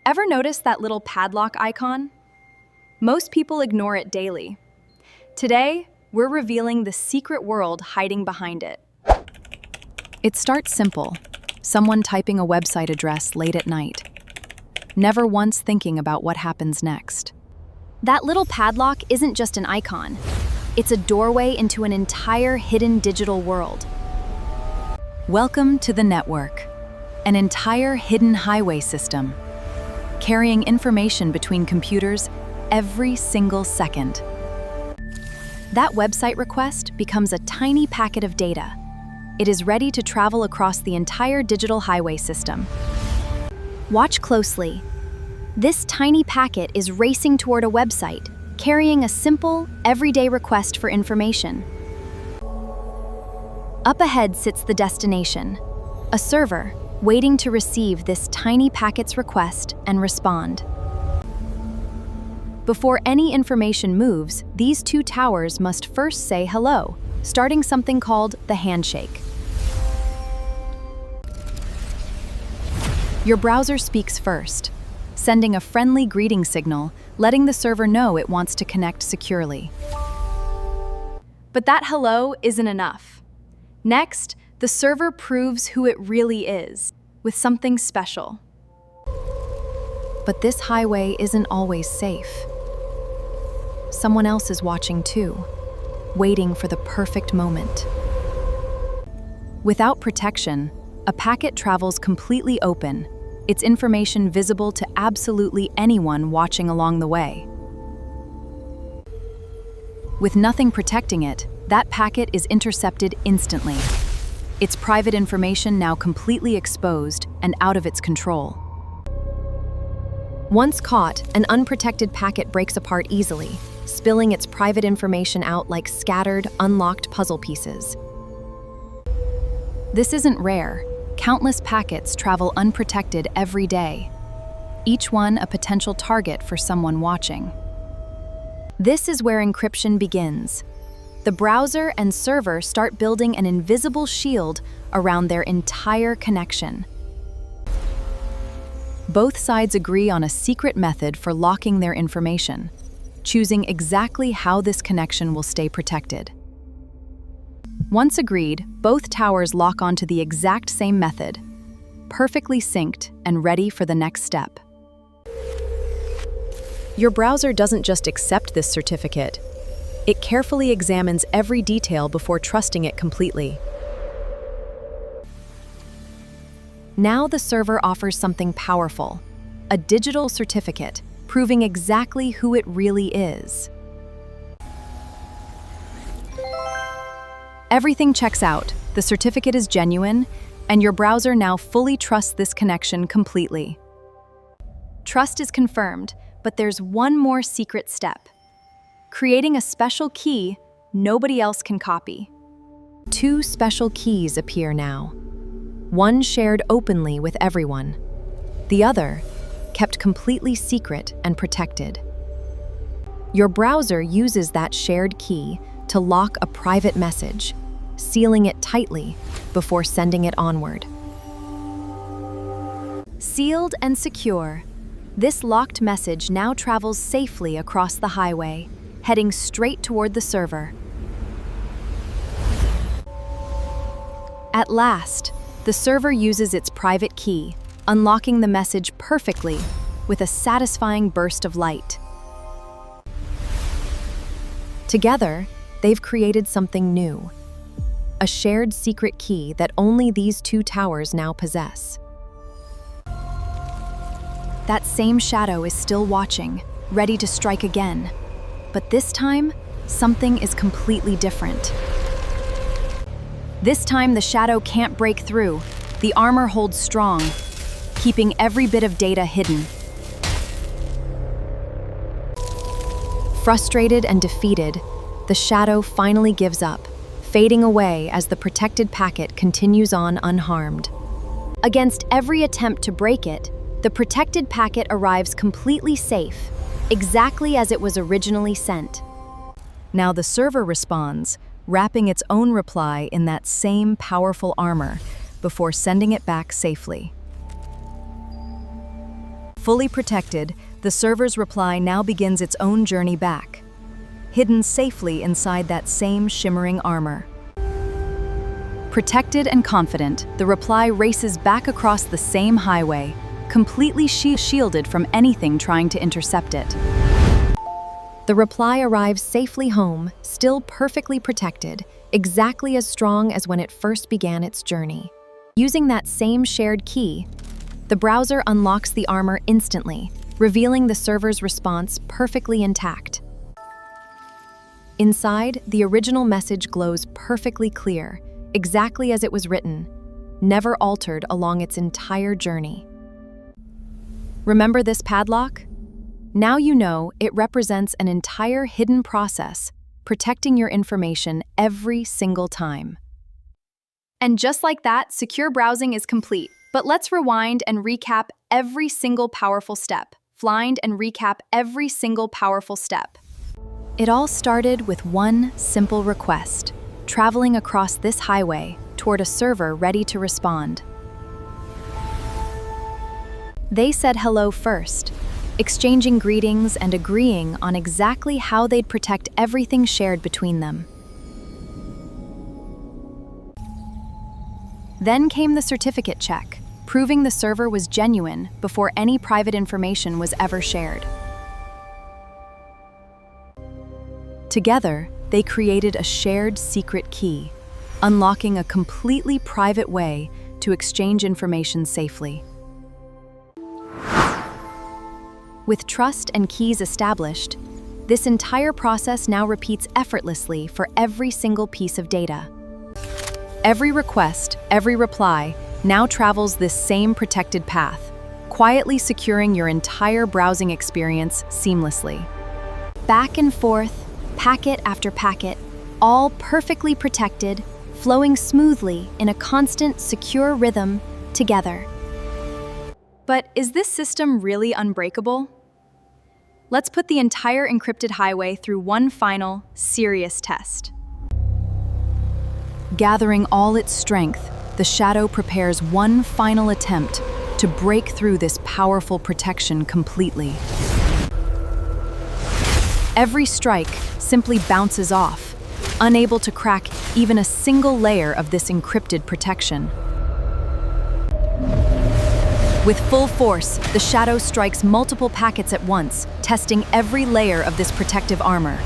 Ever notice that little padlock icon? Most people ignore it daily. Today, we're revealing the secret world hiding behind it. It starts simple, someone typing a website address late at night, never once thinking about what happens next. That little padlock isn't just an icon. It's a doorway into an entire hidden digital world. Welcome to the network, an entire hidden highway system, carrying information between computers every single second. That website request becomes a tiny packet of data. It is ready to travel across the entire digital highway system. Watch closely. This tiny packet is racing toward a website, carrying a simple, everyday request for information. Up ahead sits the destination, a server waiting to receive this tiny packet's request and respond. Before any information moves, these two towers must first say hello, starting something called the handshake. Your browser speaks first, sending a friendly greeting signal, letting the server know it wants to connect securely. But that hello isn't enough. Next, the server proves who it really is, with something special. But this highway isn't always safe. Someone else is watching too, waiting for the perfect moment. Without protection, a packet travels completely open, its information visible to absolutely anyone watching along the way. With nothing protecting it, that packet is intercepted instantly. Its private information now completely exposed and out of its control. Once caught, an unprotected packet breaks apart easily, spilling its private information out like scattered, unlocked puzzle pieces. This isn't rare. Countless packets travel unprotected every day, each one a potential target for someone watching. This is where encryption begins. The browser and server start building an invisible shield around their entire connection. Both sides agree on a secret method for locking their information, choosing exactly how this connection will stay protected. Once agreed, both towers lock onto the exact same method, perfectly synced and ready for the next step. Your browser doesn't just accept this certificate. It carefully examines every detail before trusting it completely. Now the server offers something powerful, a digital certificate, proving exactly who it really is. Everything checks out, the certificate is genuine, and your browser now fully trusts this connection completely. Trust is confirmed, but there's one more secret step. Creating a special key nobody else can copy. Two special keys appear now. One shared openly with everyone. The other kept completely secret and protected. Your browser uses that shared key to lock a private message, sealing it tightly before sending it onward. Sealed and secure, this locked message now travels safely across the highway, heading straight toward the server. At last, the server uses its private key, unlocking the message perfectly with a satisfying burst of light. Together, they've created something new, a shared secret key that only these two towers now possess. That same shadow is still watching, ready to strike again. But this time, something is completely different. This time, the shadow can't break through. The armor holds strong, keeping every bit of data hidden. Frustrated and defeated, the shadow finally gives up, fading away as the protected packet continues on unharmed. Against every attempt to break it, the protected packet arrives completely safe, exactly as it was originally sent. Now the server responds, wrapping its own reply in that same powerful armor before sending it back safely. Fully protected, the server's reply now begins its own journey back, hidden safely inside that same shimmering armor. Protected and confident, the reply races back across the same highway, completely shielded from anything trying to intercept it. The reply arrives safely home, still perfectly protected, exactly as strong as when it first began its journey. Using that same shared key, the browser unlocks the armor instantly, revealing the server's response perfectly intact. Inside, the original message glows perfectly clear, exactly as it was written, never altered along its entire journey. Remember this padlock? Now you know it represents an entire hidden process, protecting your information every single time. And just like that, secure browsing is complete. But let's rewind and recap every single powerful step. It all started with one simple request, traveling across this highway toward a server ready to respond. They said hello first, exchanging greetings and agreeing on exactly how they'd protect everything shared between them. Then came the certificate check, proving the server was genuine before any private information was ever shared. Together, they created a shared secret key, unlocking a completely private way to exchange information safely. With trust and keys established, this entire process now repeats effortlessly for every single piece of data. Every request, every reply, now travels this same protected path, quietly securing your entire browsing experience seamlessly. Back and forth, packet after packet, all perfectly protected, flowing smoothly in a constant, secure rhythm together. But is this system really unbreakable? Let's put the entire encrypted highway through one final, serious test. Gathering all its strength, the Shadow prepares one final attempt to break through this powerful protection completely. Every strike simply bounces off, unable to crack even a single layer of this encrypted protection. With full force, the Shadow strikes multiple packets at once, testing every layer of this protective armor.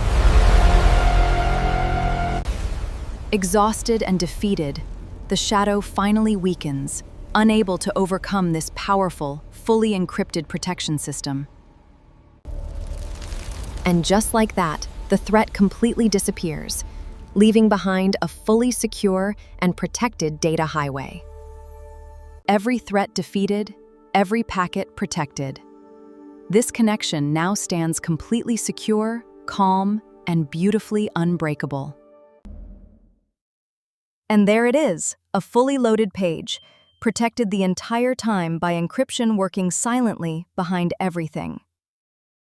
Exhausted and defeated, the Shadow finally weakens, unable to overcome this powerful, fully encrypted protection system. And just like that, the threat completely disappears, leaving behind a fully secure and protected data highway. Every threat defeated, every packet protected. This connection now stands completely secure, calm, and beautifully unbreakable. And there it is, a fully loaded page, protected the entire time by encryption working silently behind everything.